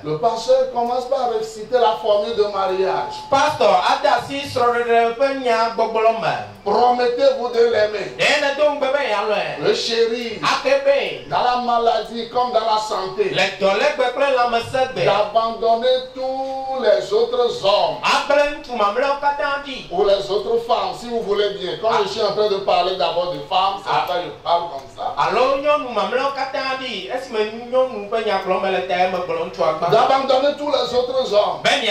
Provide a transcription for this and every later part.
Le pasteur commence par réciter la formule de mariage. Promettez-vous de l'aimer. Le chéri. Dans la maladie comme dans la santé. D'abandonner tous les autres hommes. Ou les autres femmes, si vous voulez bien. Quand je suis en train de parler d'abord de femmes, c'est pas je parle comme ça. D'abandonner tous les autres hommes. Et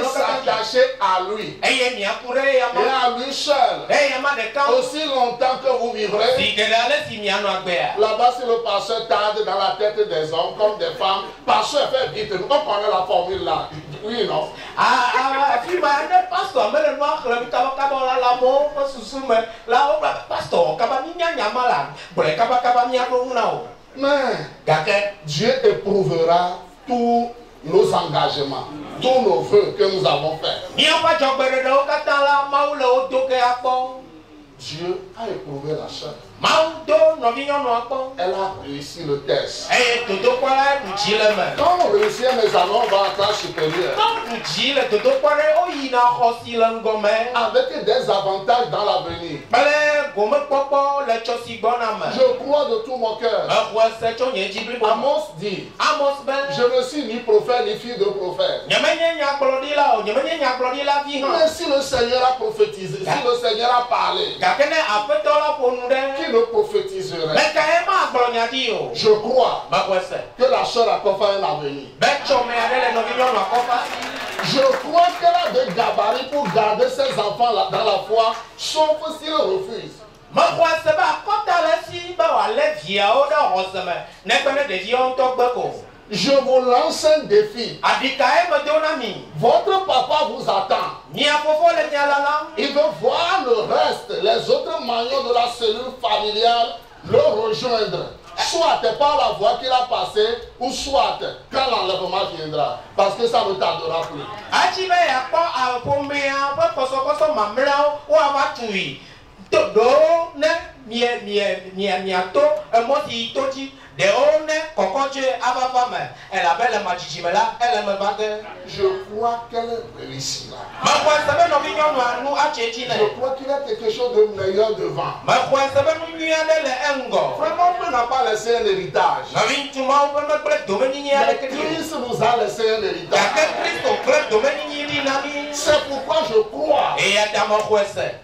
s'attacher à lui. Et à lui seul. Aussi longtemps que vous vivrez. Là-bas, si le pasteur tarde dans la tête des hommes comme des femmes, pasteur fait vite. Nous connaissons la formule là. Oui, non? Mais Dieu éprouvera tous nos engagements, tous nos vœux que nous avons faits. Dieu a éprouvé la chair. Elle a réussi le test. Quand on réussit un examen, on va à la classe supérieure. Avec des avantages dans l'avenir. Je crois de tout mon cœur. Amos dit, je ne suis ni prophète ni fille de prophète. Mais si le Seigneur a prophétisé, si le Seigneur a parlé, qui ne prophétiserait? Je crois que la chair a encore un avenir. Je crois qu'elle a des gabarits pour garder ses enfants dans la foi, sauf s'ils refusent. Je vous lance un défi. Votre papa vous attend. Il veut voir le reste, les autres maillons de la cellule familiale le rejoindre. Soit par la voie qu'il a passée, ou soit quand l'enlèvement viendra. Parce que ça ne tardera plus. Je crois qu'elle réussira. Je crois qu'il y a quelque chose de meilleur devant. Vraiment, on n'a pas laissé un héritage. Mais Christ nous a laissé un héritage. C'est pourquoi je crois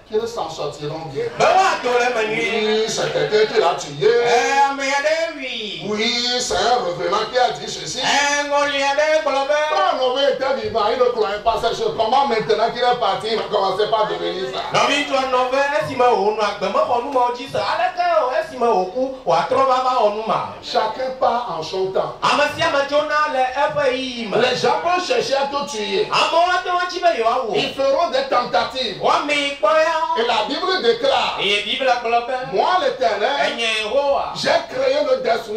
qu'ils s'en sortiront bien. Oui, c'est quelqu'un qui l'a tué. Oui, c'est un revenant qui a dit ceci. Quand Noé était vivant, il ne croyait pas ces choses. Comment maintenant qu'il est parti, il va commencer par devenir ça? Chacun part en son temps. Les gens peuvent chercher à te tuer. Ils feront des tentatives. Et la Bible déclare, moi l'Éternel, j'ai créé le destructeur.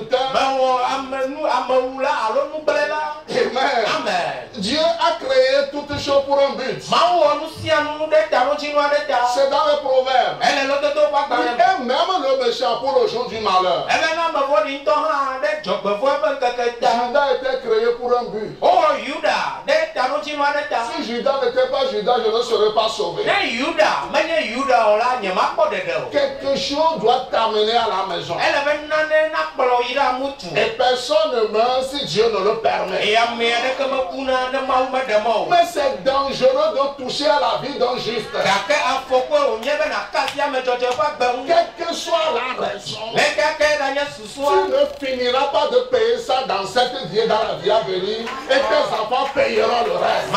Amen. Dieu a créé toutes choses pour un but. C'est dans les proverbes. Et même le méchant pour le jour du malheur. Judas était créé pour un but. Si Judas n'était pas Judas, je ne serais pas sauvé. Quelque chose doit t'amener à la maison. Et personne ne meurt si Dieu ne le permet. Mais c'est dangereux de toucher à la vie d'un juste. Quelle que soit la raison, tu ne finiras pas de payer ça dans cette vie, dans la vie à venir, et tes enfants payeront le reste.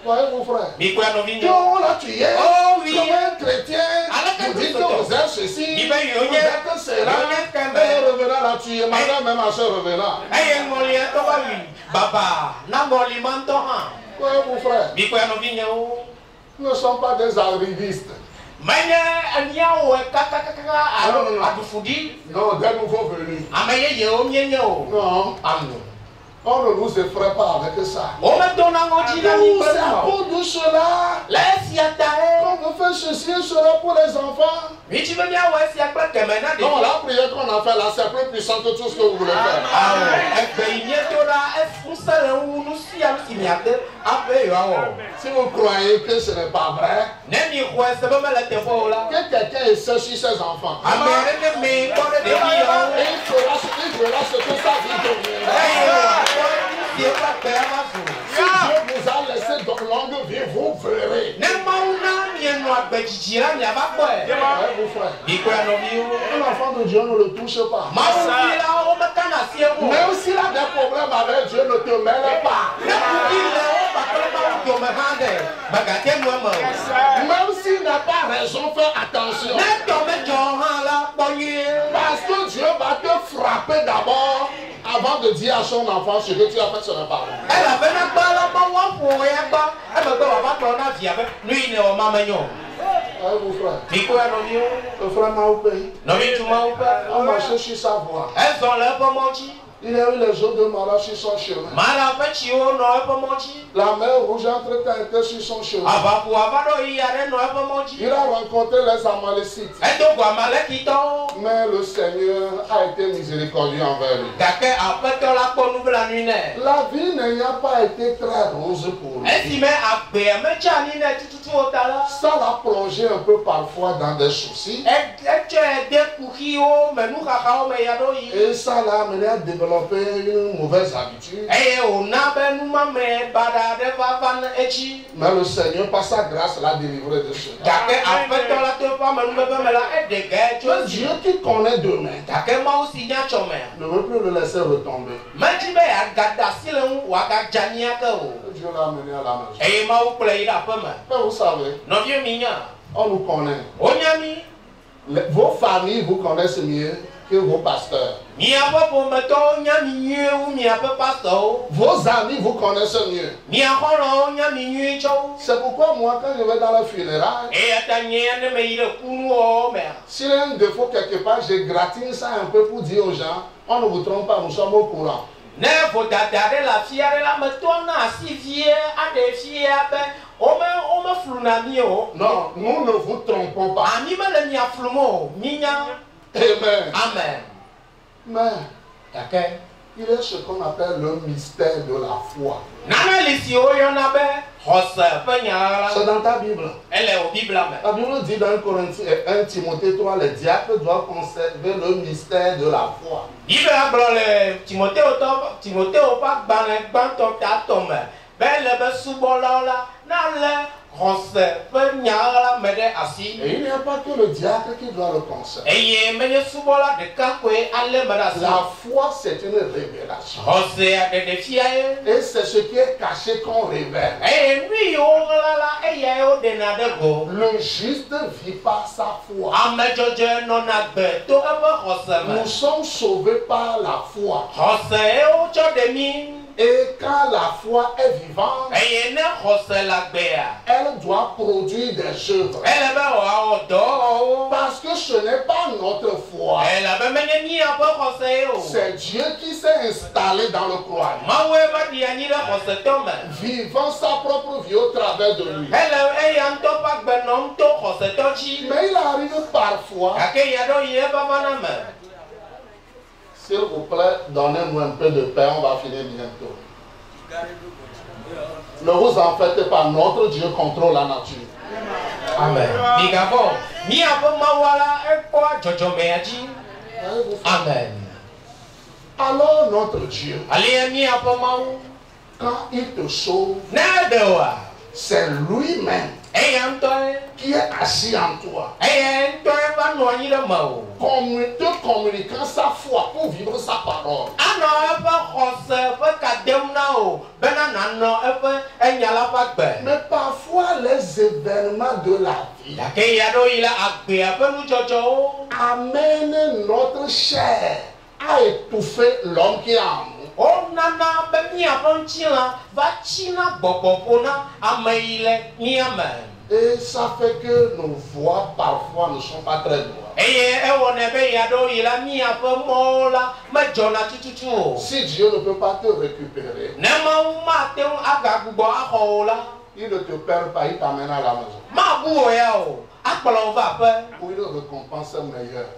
Voyez mon frère, on l'a tué. Comme un chrétien, vous dites que vous êtes ceci, vous êtes cela, et le revenant l'a tué. Madame même à ce revenant. Voyez mon frère, nous ne sommes pas des arrivistes. Non, des nouveaux venus. Non. On ne nous effraie pas avec ça. On me donne un mot C'est à cause de cela. on veut faire ceci et cela pour les enfants. Mais tu veux bien, ouais, si après que maintenant. Non, la prière qu'on a fait là, c'est plus puissant que tout ce que vous voulez faire. Ah ouais. Si vous croyez que ce n'est pas vrai, que quelqu'un essaie sur ses enfants, il fera ce que ça dit de si Dieu vous a laissé dans longue vie, vous verrez. Un enfant de Dieu ne le touche pas. Même s'il a des problèmes avec Dieu, ne te mêle pas. Même s'il n'a pas raison, fais attention. Parce que Dieu va te frapper d'abord avant de dire à son enfant ce que tu as fait, ce n'est pas bon. Vous frère. Le frère Maoupé. On marchait sur sa voie. Il y a eu les jours de malheur sur son chemin. La mer rouge entre-temps était sur son chemin. Il a rencontré les Amalécites. Mais le Seigneur a été miséricordieux envers lui. La vie n'ayant pas été très rose pour lui. Ça l'a plongé un peu parfois dans des soucis. Et ça l'a amené à développer une mauvaise habitude. Mais le Seigneur, par sa grâce, l'a délivré de cela. Le Dieu qui connaît demain ne veut plus le laisser retomber. Dieu l'a amené à la maison. Mais vous savez, on nous connaît. Vos familles vous connaissent mieux que vos pasteurs. Vos amis vous connaissent mieux. C'est pourquoi moi, quand je vais dans la funérailles, s'il y a un défaut quelque part, je gratine ça un peu pour dire aux gens, on ne vous trompe pas, nous sommes au courant. Non, nous ne vous trompons pas. Amen. Mais il est ce qu'on appelle le mystère de la foi. C'est dans ta Bible. La Bible dit dans 1 Timothée 3, les diacres doivent conserver le mystère de la foi. Et il n'y a pas que le diacre qui doit le conserver. La foi, c'est une révélation. Et c'est ce qui est caché qu'on révèle. Le juste vit par sa foi. Nous sommes sauvés par la foi. Et quand la foi est vivante, elle doit produire des œuvres. Parce que ce n'est pas notre foi. C'est Dieu qui s'est installé dans le croyant, vivant sa propre vie au travers de lui. Mais il arrive parfois. S'il vous plaît, donnez-nous un peu de paix, on va finir bientôt. Ne vous en faites pas, notre Dieu contrôle la nature. Amen. Amen. Alors notre Dieu, quand il te sauve, c'est lui-même qui est assis en toi, te communiquant sa foi pour vivre sa parole. Mais parfois les événements de la vie amènent notre chair à étouffer l'homme qui est en nous. Et ça fait que nos voix parfois ne sont pas très droites. Si Dieu ne peut pas te récupérer, il ne te perd pas, il t'amène à la maison. Pour une récompense meilleure.